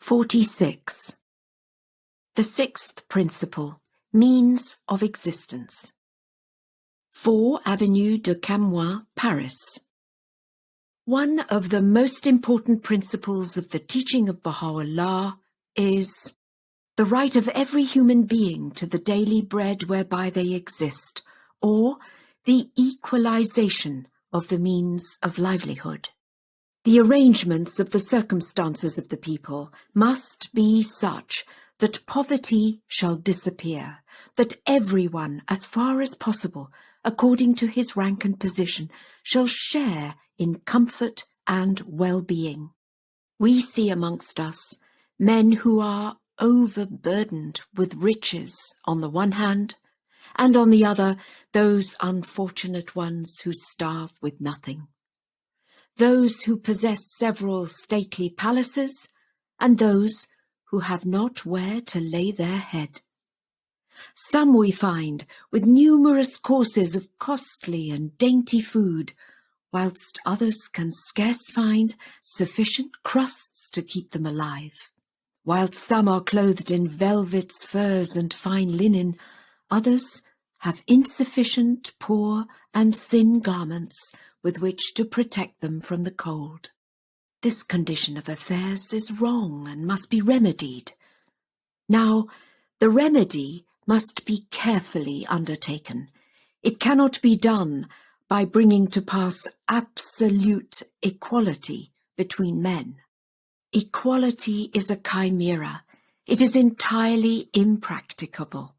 46. The sixth principle, means of existence. 4 Avenue de Camoins, Paris. One of the most important principles of the teaching of Baha'u'llah is the right of every human being to the daily bread whereby they exist, or the equalization of the means of livelihood. The arrangements of the circumstances of the people must be such that poverty shall disappear, that everyone, as far as possible, according to his rank and position, shall share in comfort and well-being. We see amongst us men who are overburdened with riches on the one hand, and on the other those unfortunate ones who starve with nothing. Those who possess several stately palaces, and those who have not where to lay their head. Some we find with numerous courses of costly and dainty food, whilst others can scarce find sufficient crusts to keep them alive. Whilst some are clothed in velvets, furs, and fine linen, others have insufficient, poor, and thin garments with which to protect them from the cold. This condition of affairs is wrong and must be remedied. Now, the remedy must be carefully undertaken. It cannot be done by bringing to pass absolute equality between men. Equality is a chimera. It is entirely impracticable.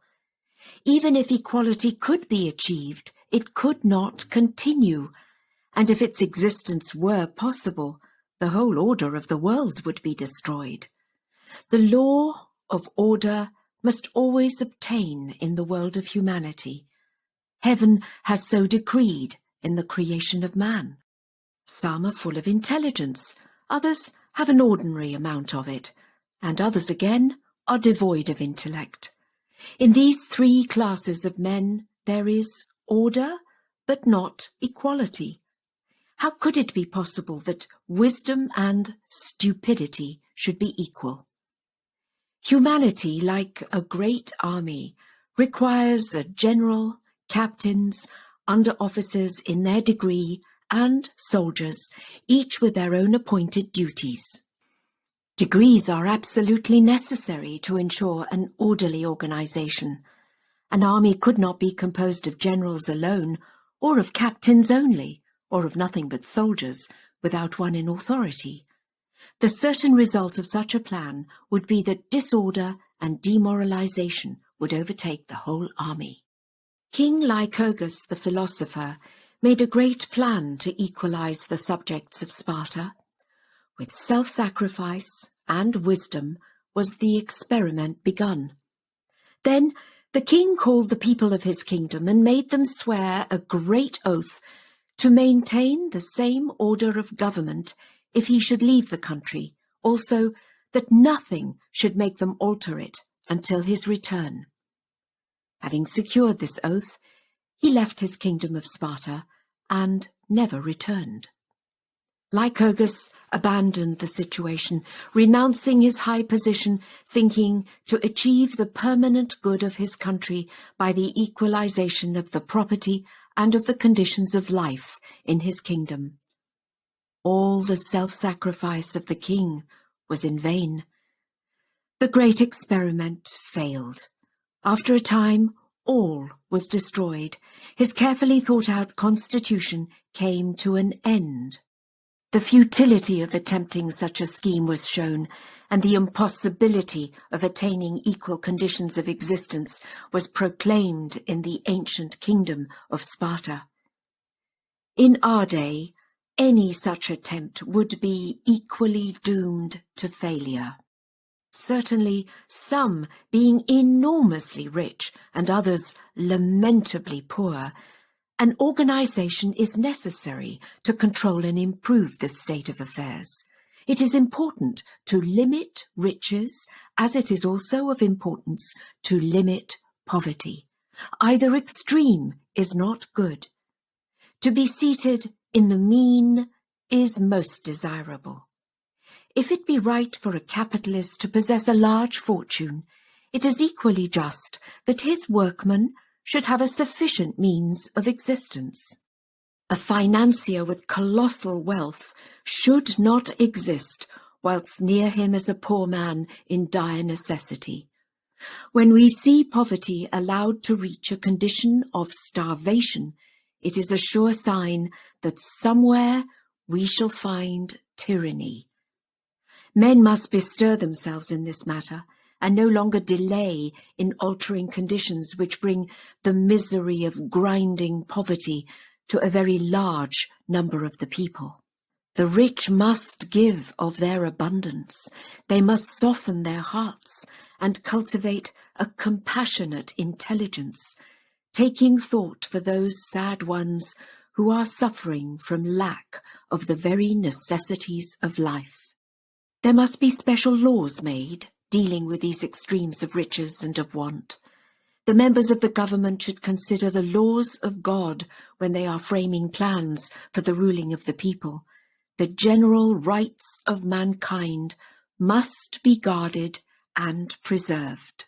Even if equality could be achieved, it could not continue, and if its existence were possible, the whole order of the world would be destroyed. The law of order must always obtain in the world of humanity. Heaven has so decreed in the creation of man. Some are full of intelligence, others have an ordinary amount of it, and others again are devoid of intellect. In these 3 classes of men there is order, but not equality. How could it be possible that wisdom and stupidity should be equal? Humanity, like a great army, requires a general, captains, under-officers in their degree, and soldiers, each with their own appointed duties. Degrees are absolutely necessary to ensure an orderly organization. An army could not be composed of generals alone, or of captains only, or of nothing but soldiers, without one in authority. The certain result of such a plan would be that disorder and demoralization would overtake the whole army. King Lycurgus the philosopher made a great plan to equalize the subjects of Sparta. With self-sacrifice and wisdom was the experiment begun. Then the king called the people of his kingdom and made them swear a great oath to maintain the same order of government if he should leave the country, also that nothing should make them alter it until his return. Having secured this oath, he left his kingdom of Sparta and never returned. Lycurgus abandoned the situation, renouncing his high position, thinking to achieve the permanent good of his country by the equalization of the property and of the conditions of life in his kingdom. All the self-sacrifice of the king was in vain. The great experiment failed. After a time, all was destroyed. His carefully thought-out constitution came to an end. The futility of attempting such a scheme was shown, and the impossibility of attaining equal conditions of existence was proclaimed in the ancient kingdom of Sparta. In our day, any such attempt would be equally doomed to failure. Certainly, some being enormously rich and others lamentably poor, an organization is necessary to control and improve this state of affairs. It is important to limit riches, as it is also of importance to limit poverty. Either extreme is not good. To be seated in the mean is most desirable. If it be right for a capitalist to possess a large fortune, it is equally just that his workmen should have a sufficient means of existence. A financier with colossal wealth should not exist whilst near him is a poor man in dire necessity. When we see poverty allowed to reach a condition of starvation, it is a sure sign that somewhere we shall find tyranny. Men must bestir themselves in this matter, and no longer delay in altering conditions which bring the misery of grinding poverty to a very large number of the people. The rich must give of their abundance. They must soften their hearts and cultivate a compassionate intelligence, taking thought for those sad ones who are suffering from lack of the very necessities of life. There must be special laws made dealing with these extremes of riches and of want. The members of the government should consider the laws of God when they are framing plans for the ruling of the people. The general rights of mankind must be guarded and preserved.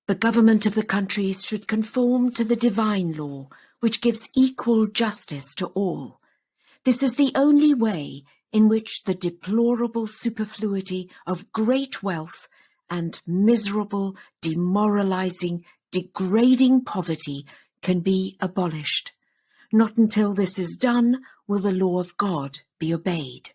The government of the countries should conform to the divine law, which gives equal justice to all. This is the only way in which the deplorable superfluity of great wealth and miserable, demoralizing, degrading poverty can be abolished. Not until this is done will the law of God be obeyed.